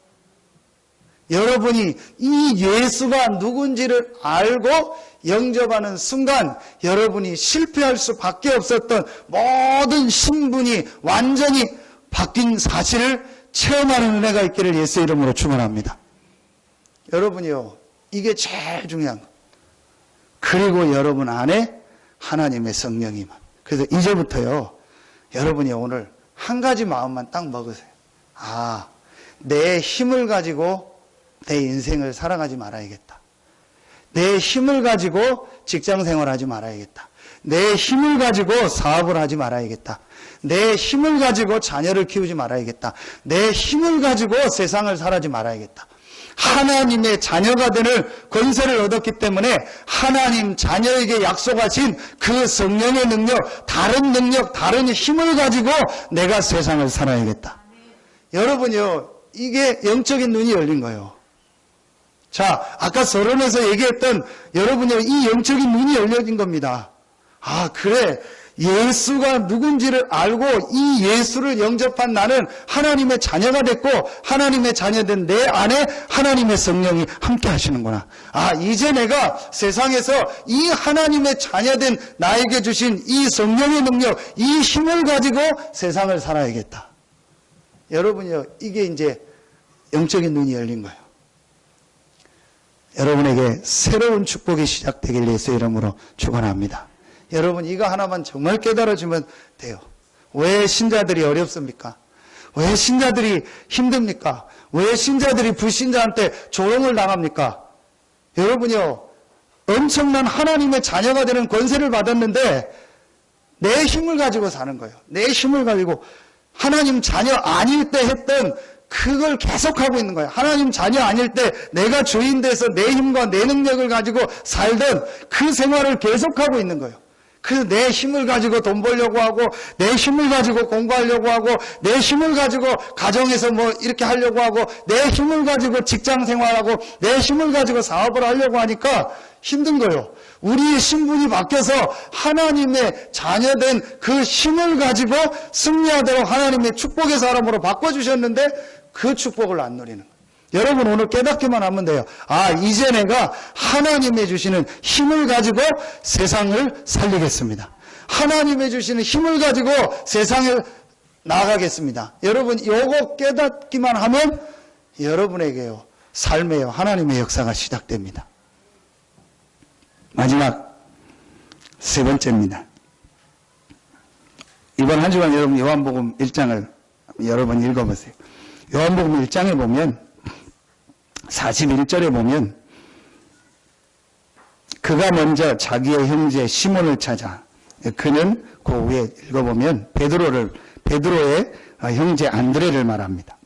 여러분이 이 예수가 누군지를 알고 영접하는 순간 여러분이 실패할 수밖에 없었던 모든 신분이 완전히 바뀐 사실을 체험하는 은혜가 있기를 예수 이름으로 축원합니다. 여러분이요, 이게 제일 중요한 거예요. 그리고 여러분 안에 하나님의 성령이만. 그래서 이제부터요, 여러분이 오늘 한 가지 마음만 딱 먹으세요. 아, 내 힘을 가지고 내 인생을 살아가지 말아야겠다. 내 힘을 가지고 직장 생활하지 말아야겠다. 내 힘을 가지고 사업을 하지 말아야겠다. 내 힘을 가지고 자녀를 키우지 말아야겠다. 내 힘을 가지고 세상을 살아지 말아야겠다. 하나님의 자녀가 되는 권세를 얻었기 때문에 하나님 자녀에게 약속하신 그 성령의 능력, 다른 힘을 가지고 내가 세상을 살아야겠다. 여러분요, 이게 영적인 눈이 열린 거예요. 자, 아까 서론에서 얘기했던 여러분요, 이 영적인 눈이 열려진 겁니다. 아, 그래. 예수가 누군지를 알고 이 예수를 영접한 나는 하나님의 자녀가 됐고 하나님의 자녀된 내 안에 하나님의 성령이 함께 하시는구나. 아, 이제 내가 세상에서 이 하나님의 자녀된 나에게 주신 이 성령의 능력, 이 힘을 가지고 세상을 살아야겠다. 여러분이요, 이게 이제 영적인 눈이 열린 거예요. 여러분에게 새로운 축복이 시작되길 예수 이름으로 축원합니다. 여러분, 이거 하나만 정말 깨달아주면 돼요. 왜 신자들이 어렵습니까? 왜 신자들이 힘듭니까? 왜 신자들이 불신자한테 조롱을 당합니까? 여러분이요, 엄청난 하나님의 자녀가 되는 권세를 받았는데 내 힘을 가지고 사는 거예요. 내 힘을 가지고 하나님 자녀 아닐 때 했던 그걸 계속하고 있는 거예요. 하나님 자녀 아닐 때 내가 주인 돼서 내 힘과 내 능력을 가지고 살던 그 생활을 계속하고 있는 거예요. 그래서 내 힘을 가지고 돈 벌려고 하고, 내 힘을 가지고 공부하려고 하고, 내 힘을 가지고 가정에서 뭐 이렇게 하려고 하고, 내 힘을 가지고 직장 생활하고, 내 힘을 가지고 사업을 하려고 하니까 힘든 거예요. 우리의 신분이 바뀌어서 하나님의 자녀된 그 힘을 가지고 승리하도록 하나님의 축복의 사람으로 바꿔주셨는데 그 축복을 안 누리는 거예요. 여러분, 오늘 깨닫기만 하면 돼요. 아, 이제 내가 하나님이 주시는 힘을 가지고 세상을 살리겠습니다. 하나님이 주시는 힘을 가지고 세상에 나아가겠습니다. 여러분, 요거 깨닫기만 하면 여러분에게요, 삶에요, 하나님의 역사가 시작됩니다. 마지막 세 번째입니다. 이번 한 주간 여러분 요한복음 1장을 여러 번 읽어보세요. 요한복음 1장에 보면 41절에 보면 그가 먼저 자기의 형제 시몬을 찾아, 그는 그 위에 읽어보면 베드로의 형제 안드레를 말합니다.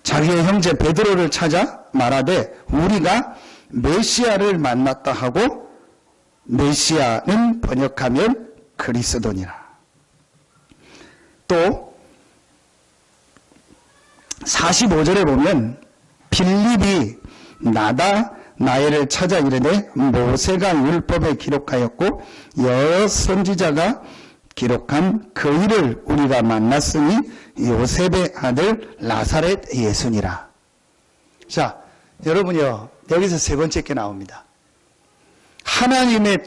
자기의 형제 베드로를 찾아 말하되 우리가 메시아를 만났다 하고, 메시아는 번역하면 그리스도니라. 또 45절에 보면 빌립이 나다나엘을 찾아 이르되 모세가 율법에 기록하였고 여러 선지자가 기록한 그 일을 우리가 만났으니 요셉의 아들 나사렛 예수니라. 자, 여러분이요, 여기서 세 번째 게 나옵니다. 하나님의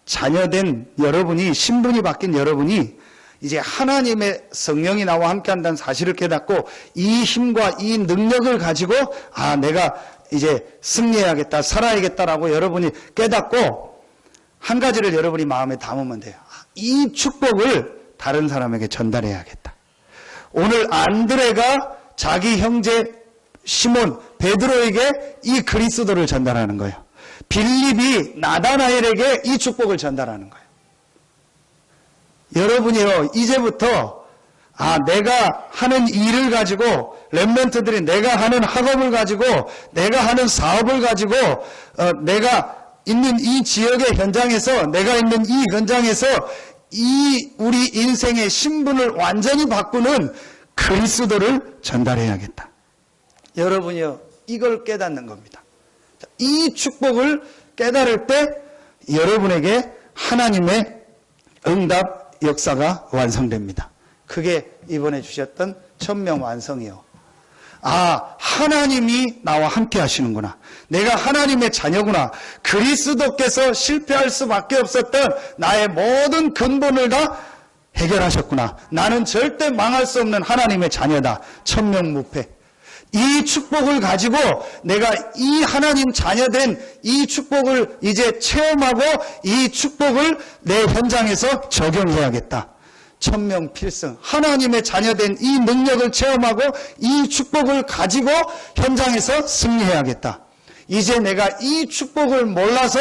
자녀된 여러분이, 신분이 바뀐 여러분이 이제 하나님의 성령이 나와 함께 한다는 사실을 깨닫고 이 힘과 이 능력을 가지고 아, 내가 이제 승리해야겠다, 살아야겠다라고 여러분이 깨닫고 한 가지를 여러분이 마음에 담으면 돼요. 이 축복을 다른 사람에게 전달해야겠다. 오늘 안드레가 자기 형제 시몬, 베드로에게 이 그리스도를 전달하는 거예요. 빌립이 나다나엘에게 이 축복을 전달하는 거예요. 여러분이요, 이제부터 내가 하는 일을 가지고, 렘넌트들이 내가 하는 학업을 가지고, 내가 하는 사업을 가지고, 내가 있는 이 지역의 현장에서, 내가 있는 이 현장에서 이 우리 인생의 신분을 완전히 바꾸는 그리스도를 전달해야겠다. 여러분이요, 이걸 깨닫는 겁니다. 이 축복을 깨달을 때 여러분에게 하나님의 응답 역사가 완성됩니다. 그게 이번에 주셨던 천명 완성이요. 하나님이 나와 함께 하시는구나. 내가 하나님의 자녀구나. 그리스도께서 실패할 수밖에 없었던 나의 모든 근본을 다 해결하셨구나. 나는 절대 망할 수 없는 하나님의 자녀다. 천명무패. 이 축복을 가지고 내가 이 하나님 자녀된 이 축복을 이제 체험하고 이 축복을 내 현장에서 적용해야겠다. 천명필승. 하나님의 자녀된 이 능력을 체험하고 이 축복을 가지고 현장에서 승리해야겠다. 이제 내가 이 축복을 몰라서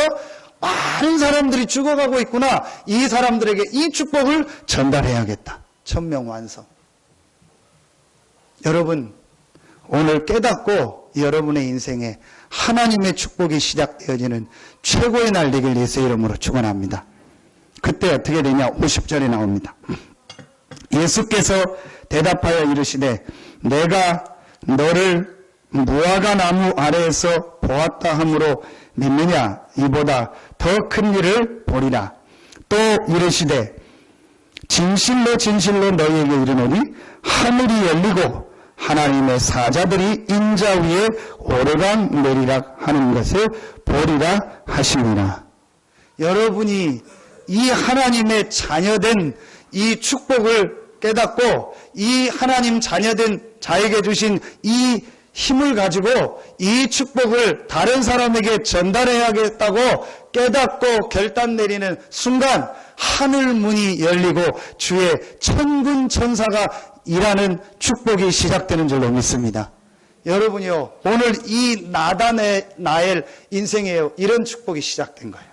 많은 사람들이 죽어가고 있구나. 이 사람들에게 이 축복을 전달해야겠다. 천명완성. 여러분, 오늘 깨닫고 여러분의 인생에 하나님의 축복이 시작되어지는 최고의 날 되길 예수의 이름으로 축원합니다. 그때 어떻게 되냐? 50절에 나옵니다. 예수께서 대답하여 이르시되 내가 너를 무화과 나무 아래에서 보았다 함으로 믿느냐? 이보다 더 큰 일을 보리라. 또 이르시되 진실로 진실로 너희에게 이르노니 하늘이 열리고 하나님의 사자들이 인자 위에 오르락 내리락 하는 것을 보리라 하시니라. 여러분이 이 하나님의 자녀된 이 축복을 깨닫고 이 하나님 자녀된 자에게 주신 이 힘을 가지고 이 축복을 다른 사람에게 전달해야겠다고 깨닫고 결단 내리는 순간 하늘 문이 열리고 주의 천군 천사가 일하는 축복이 시작되는 줄로 믿습니다. 여러분이요, 오늘 이 나엘 인생에요, 이런 축복이 시작된 거예요.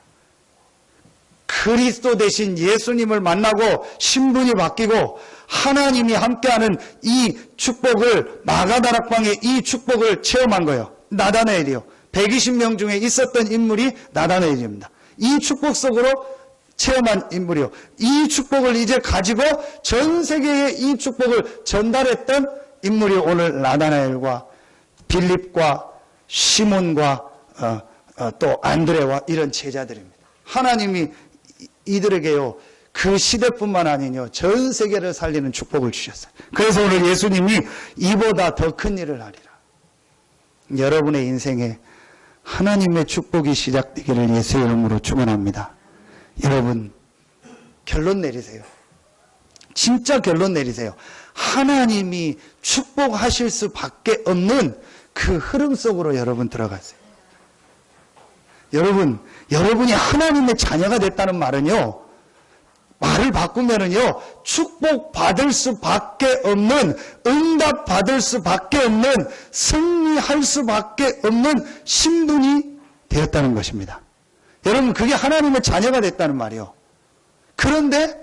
그리스도 대신 예수님을 만나고 신분이 바뀌고 하나님이 함께하는 이 축복을, 마가다락방의 이 축복을 체험한 거예요. 나다나엘이요. 120명 중에 있었던 인물이 나다나엘입니다. 이 축복 속으로 체험한 인물이요. 이 축복을 이제 가지고 전 세계에 이 축복을 전달했던 인물이 오늘 나다나엘과 빌립과 시몬과 또 안드레와 이런 제자들입니다. 하나님이 이들에게요, 그 시대뿐만 아니요, 전 세계를 살리는 축복을 주셨어요. 그래서 오늘 예수님이 이보다 더 큰 일을 하리라. 여러분의 인생에 하나님의 축복이 시작되기를 예수의 이름으로 축원합니다. 여러분, 결론 내리세요. 진짜 결론 내리세요. 하나님이 축복하실 수밖에 없는 그 흐름 속으로 여러분 들어가세요. 여러분이 하나님의 자녀가 됐다는 말은요, 말을 바꾸면은요, 축복받을 수밖에 없는, 응답받을 수밖에 없는, 승리할 수밖에 없는 신분이 되었다는 것입니다. 여러분, 그게 하나님의 자녀가 됐다는 말이요. 그런데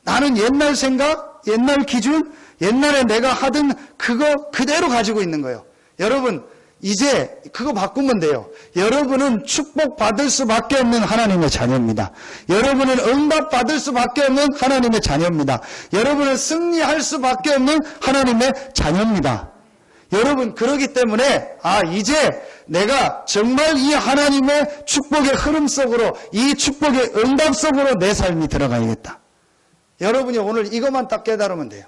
나는 옛날 생각, 옛날 기준, 옛날에 내가 하던 그거 그대로 가지고 있는 거예요. 여러분, 이제 그거 바꾸면 돼요. 여러분은 축복받을 수밖에 없는 하나님의 자녀입니다. 여러분은 응답받을 수밖에 없는 하나님의 자녀입니다. 여러분은 승리할 수밖에 없는 하나님의 자녀입니다. 여러분, 그러기 때문에 이제 내가 정말 이 하나님의 축복의 흐름 속으로, 이 축복의 응답 속으로 내 삶이 들어가야겠다. 여러분이 오늘 이것만 딱 깨달으면 돼요.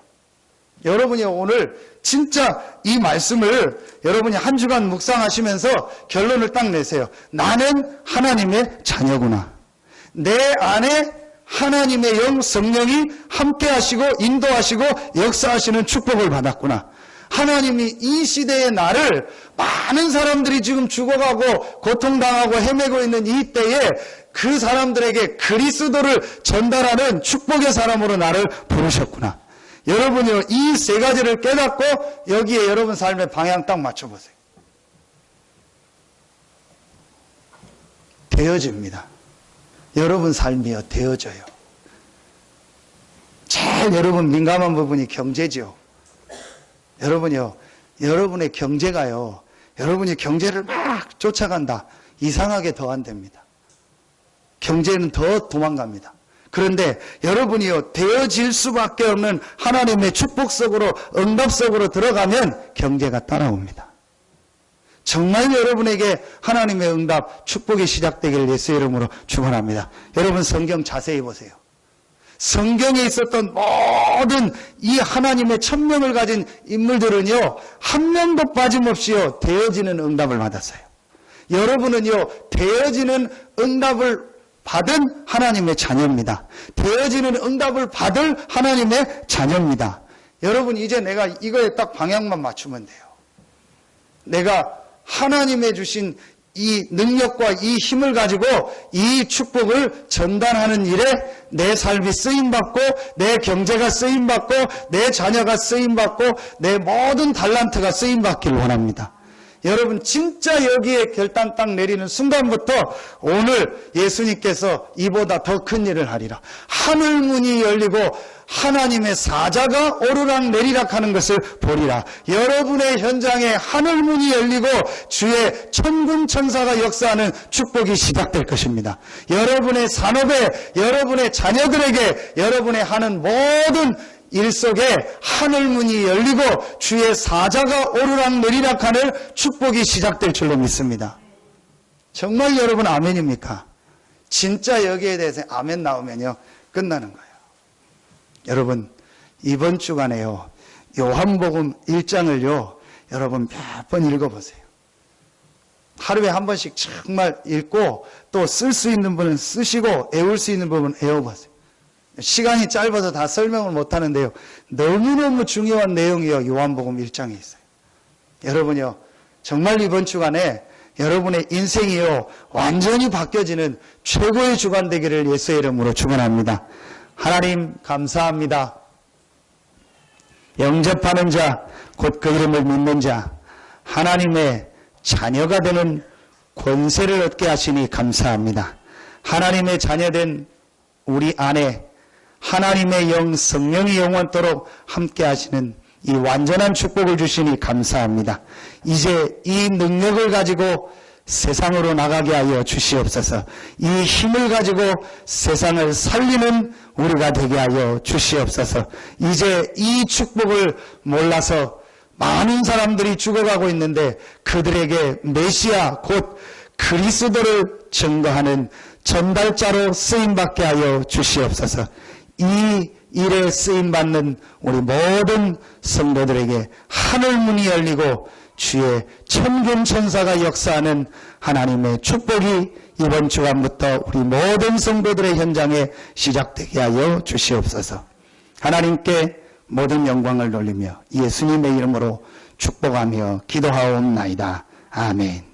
여러분이 오늘 진짜 이 말씀을 여러분이 한 주간 묵상하시면서 결론을 딱 내세요. 나는 하나님의 자녀구나. 내 안에 하나님의 영 성령이 함께 하시고 인도하시고 역사하시는 축복을 받았구나. 하나님이 이 시대의 나를, 많은 사람들이 지금 죽어가고 고통당하고 헤매고 있는 이 때에 그 사람들에게 그리스도를 전달하는 축복의 사람으로 나를 부르셨구나. 여러분이 이 세 가지를 깨닫고 여기에 여러분 삶의 방향 딱 맞춰보세요. 되어집니다. 여러분 삶이요, 되어져요. 제일 여러분 민감한 부분이 경제죠. 여러분요, 여러분의 경제가요, 여러분이 경제를 막 쫓아간다. 이상하게 더 안 됩니다. 경제는 더 도망갑니다. 그런데 여러분이요, 되어질 수밖에 없는 하나님의 축복 속으로, 응답 속으로 들어가면 경제가 따라옵니다. 정말 여러분에게 하나님의 응답, 축복이 시작되기를 예수의 이름으로 축원합니다. 여러분 성경 자세히 보세요. 성경에 있었던 모든 이 하나님의 천명을 가진 인물들은요, 한 명도 빠짐없이요, 되어지는 응답을 받았어요. 여러분은요, 되어지는 응답을 받은 하나님의 자녀입니다. 되어지는 응답을 받을 하나님의 자녀입니다. 여러분, 이제 내가 이거에 딱 방향만 맞추면 돼요. 내가 하나님의 주신 이 능력과 이 힘을 가지고 이 축복을 전달하는 일에 내 삶이 쓰임받고, 내 경제가 쓰임받고, 내 자녀가 쓰임받고, 내 모든 달란트가 쓰임받기를 원합니다. 여러분, 진짜 여기에 결단 딱 내리는 순간부터 오늘 예수님께서 이보다 더 큰 일을 하리라, 하늘문이 열리고 하나님의 사자가 오르락 내리락 하는 것을 보리라. 여러분의 현장에 하늘문이 열리고 주의 천군 천사가 역사하는 축복이 시작될 것입니다. 여러분의 산업에, 여러분의 자녀들에게, 여러분의 하는 모든 일 속에 하늘문이 열리고 주의 사자가 오르락 내리락 하는 축복이 시작될 줄로 믿습니다. 정말 여러분 아멘입니까? 진짜 여기에 대해서 아멘 나오면요, 끝나는 거예요. 여러분, 이번 주간에요, 요한복음 1장을요, 여러분 몇 번 읽어보세요. 하루에 한 번씩 정말 읽고, 또 쓸 수 있는 분은 쓰시고, 외울 수 있는 부분은 외워보세요. 시간이 짧아서 다 설명을 못하는데요, 너무너무 중요한 내용이요, 요한복음 1장에 있어요. 여러분요, 정말 이번 주간에 여러분의 인생이요, 완전히 바뀌어지는 최고의 주간 되기를 예수의 이름으로 축원합니다. 하나님 감사합니다. 영접하는 자, 곧 그 이름을 믿는 자, 하나님의 자녀가 되는 권세를 얻게 하시니 감사합니다. 하나님의 자녀된 우리 안에 하나님의 영, 성령이 영원토록 함께 하시는 이 완전한 축복을 주시니 감사합니다. 이제 이 능력을 가지고 세상으로 나가게 하여 주시옵소서. 이 힘을 가지고 세상을 살리는 우리가 되게 하여 주시옵소서. 이제 이 축복을 몰라서 많은 사람들이 죽어가고 있는데 그들에게 메시아 곧 그리스도를 증거하는 전달자로 쓰임받게 하여 주시옵소서. 이 일에 쓰임받는 우리 모든 성도들에게 하늘문이 열리고 주의 천군 천사가 역사하는 하나님의 축복이 이번 주간부터 우리 모든 성도들의 현장에 시작되게 하여 주시옵소서. 하나님께 모든 영광을 돌리며 예수님의 이름으로 축복하며 기도하옵나이다. 아멘.